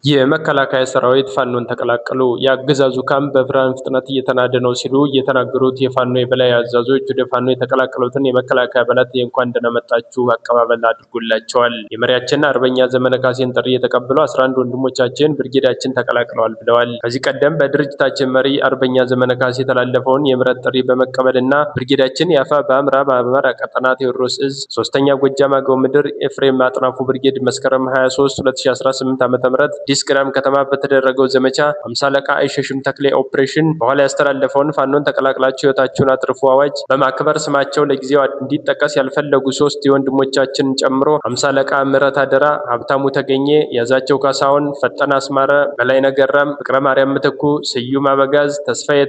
የመከላከያ ሰራዊት ፋኖን ተቀላቀሉ። የአገዛዙ ካምፕ በብርሃን ፍጥነት እየተናደ ነው ሲሉ የተናገሩት የፋኖ የበላይ አዛዦች ወደ ፋኖ የተቀላቀሉትን የመከላከያ አባላት እንኳን ደህና መጣችሁ አቀባበል አድርጎላቸዋል። የመሪያችን አርበኛ ዘመነ ካሴን ጥሪ የተቀበሉ 11 ወንድሞቻችን ብርጌዳችን ተቀላቅለዋል ብለዋል። ከዚህ ቀደም በድርጅታችን መሪ አርበኛ ዘመነ ካሴ የተላለፈውን የምህረት ጥሪ በመቀበልና ብርጌዳችን የአፋብኃ ምዕራብ አማራ ቀጠና ቴዎድሮስ እዝ 3ኛ ጎጃም አገው ምድር ኤፍሬም አጥናፉ ብርጌድ መስከረም 23 2018 ዓ.ም አዲስ ቅዳም ከተማ በተደረገው ዘመቻ 50 አለቃ አይሸሽም ተክሌ ኦፕሬሽን በኋላ ያስተላለፈውን ፋኖን ተቀላቅላችሁ ህይወታችሁን አትርፉ አዋጅ በማክበር ስማቸው ለጊዜው እንዲጠቀስ ያልፈለጉ 3 የወንድሞቻችንን ጨምሮ 50 አለቃ ምህረት አደራ፣ ሀብታሙ ተገኘ፣ ያዛቸው ካሳሁን፣ ፈጠነ አስማረ፣ በላይነህ ገረም፣ ፍቅረ ማርያም ምትኩ፣ ስዩም አበጋዝ፣ ተስፋዬ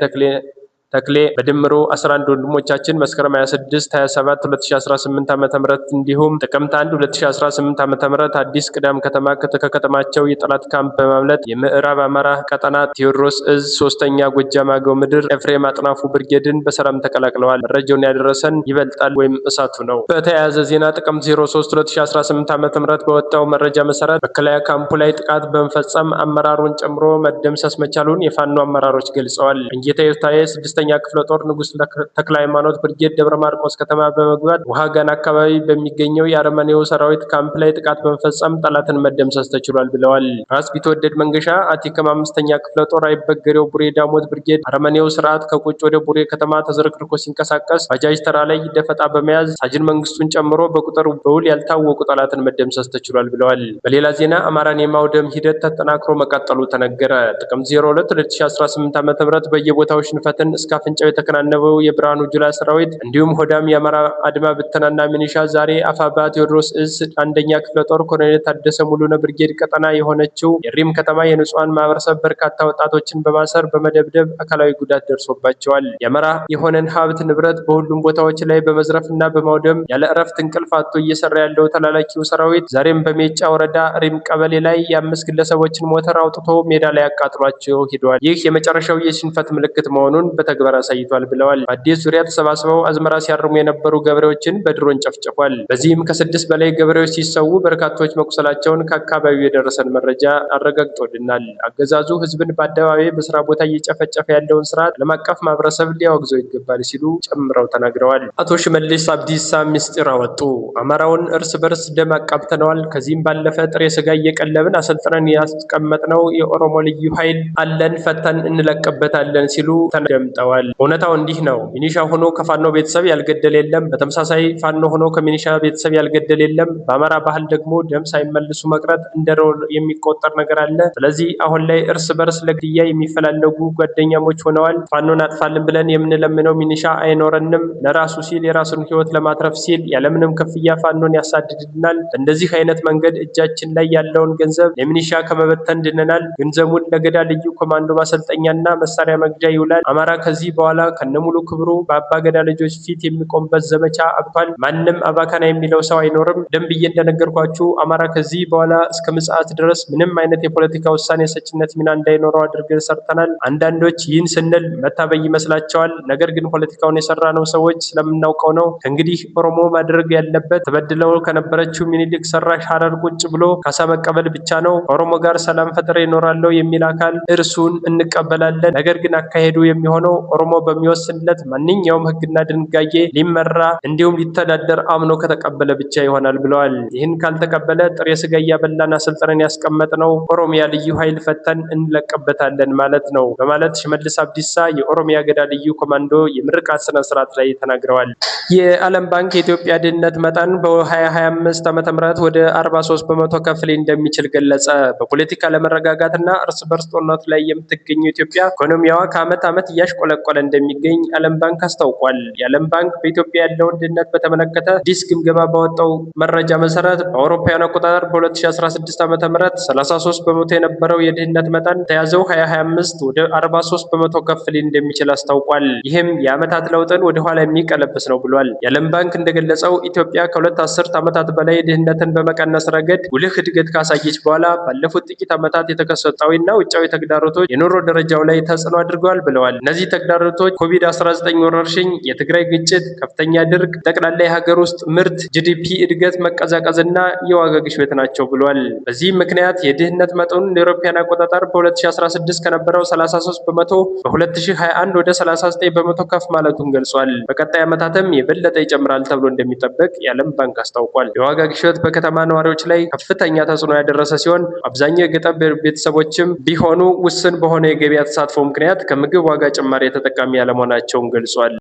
ተክሌ በድምሩ 11 ወንድሞቻችን መስከረም 26 27 2018 ዓ.ም እንዲሁም ጥቅምት 1 2018 ዓ.ም አዲስ ቅዳም ከተማ ከከተማቸው የጠላት ካምፕ በማምለጥ የምዕራብ አማራ ቀጠና ቴዎድሮስ እዝ 3ኛ ጎጃም አገው ምድር ኤፍሬም አጥናፉ ብርጌድን በሰላም ተቀላቅለዋል። መረጃውን ያደረሰን ይበልጣል ወይም እሳቱ ነው። በተያያዘ ዜና ጥቅምት 03 2018 ዓ.ም በወጣው መረጃ መሰረት መከላከያ ካምፑ ላይ ጥቃት በመፈጸም አመራሩን ጨምሮ መደምሰስ መቻሉን የፋኖ አመራሮች ገልጸዋል። እንጌታ ይፍታዬ 6ኛ ክፍለ ጦር ንጉስ ተክለ ሃይማኖት ብርጌድ ደብረ ማርቆስ ከተማ በመግባት ውሃጋን አካባቢ በሚገኘው የአረመኔው ሰራዊት ካምፕ ላይ ጥቃት በመፈጸም ጠላትን መደምሰስ ተችሏል ብለዋል። ራስ ቢትወደድ መንገሻ አቲከም 5ኛ ክፍለ ጦር አይበገሬው ቡሬ ዳሞት ብርጌድ አረመኔው ስርዓት ከቁጭ ወደ ቡሬ ከተማ ተዘርክርኮ ሲንቀሳቀስ ባጃጅ ተራ ላይ ደፈጣ በመያዝ ሳጅን መንግስቱን ጨምሮ በቁጥር በውል ያልታወቁ ጠላትን መደምሰስ ተችሏል ብለዋል። በሌላ ዜና አማራን የማውደም ሂደት ተጠናክሮ መቀጠሉ ተነገረ። ጥቅምት 02 2018 ዓ.ም በየቦታው ሽንፈትን እስከ አፍንጫው የተከናነበው የብርሃኑ ጁላ ሰራዊት እንዲሁም ሆዳም የአማራ አድማ ብተናና ሚኒሻ ዛሬ አፋብኃ ቴዎድሮስ እዝ 1ኛ ክፍለ ጦር ኮሎኔል ታደሰ ሙሉነህ ብርጌድ ቀጠና የሆነችው የሪም ከተማ የንጹሃን ማህበረሰብ በርካታ ወጣቶችን በማሰር በመደብደብ አካላዊ ጉዳት ደርሶባቸዋል። የአማራ የሆነን ሀብት ንብረት በሁሉም ቦታዎች ላይ በመዝረፍና በማውደም ያለ እረፍት እንቅልፍ አጥቶ እየሰራ ያለው ተላላኪው ሰራዊት ዛሬም በሜጫ ወረዳ ሪም ቀበሌ ላይ የ5 ግለሰቦችን ሞተር አውጥቶ ሜዳ ላይ አቃጥሏቸው ሄደዋል። ይህ የመጨረሻው የሽንፈት ምልክት መሆኑን በተግባር አሳይቷል ብለዋል። በአዲስ ዙሪያ ተሰባስበው አዝመራ ሲያርሙ የነበሩ ገበሬዎችን በድሮን ጨፍጭፏል። በዚህም ከ6 በላይ ገበሬዎች ሲሰዉ በርካቶች መቁሰላቸውን ከአካባቢው የደረሰን መረጃ አረጋግጦልናል። አገዛዙ ህዝብን በአደባባይ በስራ ቦታ እየጨፈጨፈ ያለውን ስርዓት ዓለም አቀፍ ማህበረሰብ ሊያወግዘው ይገባል ሲሉ ጨምረው ተናግረዋል። አቶ ሽመልስ አብዲሳ ምስጢር አወጡ። አማራውን እርስ በርስ ደም አቃብተነዋል። ከዚህም ባለፈ ጥሬ ስጋ እየቀለብን አሰልጥነን ያስቀመጥነው የኦሮሞ ልዩ ኃይል አለን፣ ፈተን እንለቅበታለን ሲሉ ተደምጠዋል። እውነታው እንዲህ ነው። ሚኒሻ ሆኖ ከፋኖ ቤተሰብ ያልገደል የለም። በተመሳሳይ ፋኖ ሆኖ ከሚኒሻ ቤተሰብ ያልገደል የለም። በአማራ ባህል ደግሞ ደም ሳይመልሱ መቅረት እንደ ነውር የሚቆጠር ነገር አለ። ስለዚህ አሁን ላይ እርስ በርስ ለግድያ የሚፈላለጉ ጓደኛሞች ሆነዋል። ፋኖን አጥፋልን ብለን የምንለምነው ሚኒሻ አይኖረንም። ለራሱ ሲል የራሱን ህይወት ለማትረፍ ሲል ያለምንም ክፍያ ፋኖን ያሳድድናል። በእንደዚህ አይነት መንገድ እጃችን ላይ ያለውን ገንዘብ ለሚኒሻ ከመበተን ድነናል። ገንዘቡን ለገዳ ልዩ ኮማንዶ ማሰልጠኛና መሳሪያ መግዣ ይውላል። አማራ ከዚህ በኋላ ከነሙሉ ክብሩ በአባገዳ ልጆች ፊት የሚቆምበት ዘመቻ አብቷል። ማንም አባካና የሚለው ሰው አይኖርም። ደንብዬ እንደነገርኳችሁ አማራ ከዚህ በኋላ እስከ ምጽአት ድረስ ምንም አይነት የፖለቲካ ውሳኔ ሰጭነት ሚና እንዳይኖረው አድርገን ሰርተናል። አንዳንዶች ይህን ስንል መታበይ ይመስላቸዋል። ነገር ግን ፖለቲካውን የሰራነው ሰዎች ስለምናውቀው ነው። ከእንግዲህ ኦሮሞ ማድረግ ያለበት ተበድለው ከነበረችው ሚኒሊክ ሰራሽ ሀረር ቁጭ ብሎ ካሳ መቀበል ብቻ ነው። ከኦሮሞ ጋር ሰላም ፈጥሬ ይኖራለሁ የሚል አካል እርሱን እንቀበላለን። ነገር ግን አካሄዱ የሚሆነው ኦሮሞ በሚወስንለት ማንኛውም ህግና ድንጋጌ ሊመራ እንዲሁም ሊተዳደር አምኖ ከተቀበለ ብቻ ይሆናል ብለዋል። ይህን ካልተቀበለ ጥሬ ስጋ እያበላን አሰልጥነን ያስቀመጥነው ኦሮሚያ ልዩ ኃይል ፈተን እንለቅበታለን ማለት ነው በማለት ሽመልስ አብዲሳ የኦሮሚያ ገዳ ልዩ ኮማንዶ የምርቃት ስነ ስርዓት ላይ ተናግረዋል። የዓለም ባንክ የኢትዮጵያ ድህነት መጠን በ2025 ዓ.ም ወደ 43 በመቶ ከፍ ሊል እንደሚችል ገለጸ። በፖለቲካ ለመረጋጋትና እርስ በርስ ጦርነት ላይ የምትገኘው ኢትዮጵያ ኢኮኖሚዋ ከዓመት ዓመት እያሽቆለቆለ እንደሚገኝ ዓለም ባንክ አስታውቋል። የዓለም ባንክ በኢትዮጵያ ያለውን ድህነት በተመለከተ አዲስ ግምገማ ባወጣው መረጃ መሰረት በአውሮፓውያን አቆጣጠር በ2016 ዓ.ም 33 በመቶ የነበረው የድህነት መጠን ተያዘው 2025 ወደ 43 በመቶ ከፍ ሊል እንደሚችል አስታውቋል። ይህም የዓመታት ለውጥን ወደ ኋላ የሚቀለብስ ነው ብሏል። የዓለም ባንክ እንደገለጸው ኢትዮጵያ ከሁለት አስርት ዓመታት በላይ ድህነትን በመቀነስ ረገድ ጉልህ እድገት ካሳየች በኋላ ባለፉት ጥቂት ዓመታት የተከሰቱ ውጫዊና ውጫዊ ተግዳሮቶች የኑሮ ደረጃው ላይ ተጽዕኖ አድርገዋል ብለዋል። እነዚህ ተግዳሮቶች ኮቪድ-19 ወረርሽኝ፣ የትግራይ ግጭት፣ ከፍተኛ ድርቅ፣ ጠቅላላ የሀገር ውስጥ ምርት ጂዲፒ እድገት መቀዛቀዝና የዋጋ ግሽበት ናቸው ብሏል። በዚህም ምክንያት የድህነት መጠኑን እንደ አውሮፓውያን አቆጣጠር በ2016 ከነበረው 33 በመቶ በ2021 ወደ 39 በመቶ ከፍ ማለቱን ገልጿል። በቀጣይ ዓመታትም የበለጠ ይጨምራል ተብሎ እንደሚጠበቅ የዓለም ባንክ አስታውቋል። የዋጋ ግሽበት በከተማ ነዋሪዎች ላይ ከፍተኛ ተጽዕኖ ያደረሰ ሲሆን አብዛኛው የገጠር ቤተሰቦችም ቢሆኑ ውስን በሆነ የገበያ ተሳትፎ ምክንያት ከምግብ ዋጋ ጭማሪ ተጠቃሚ ያለመሆናቸውን ገልጿል።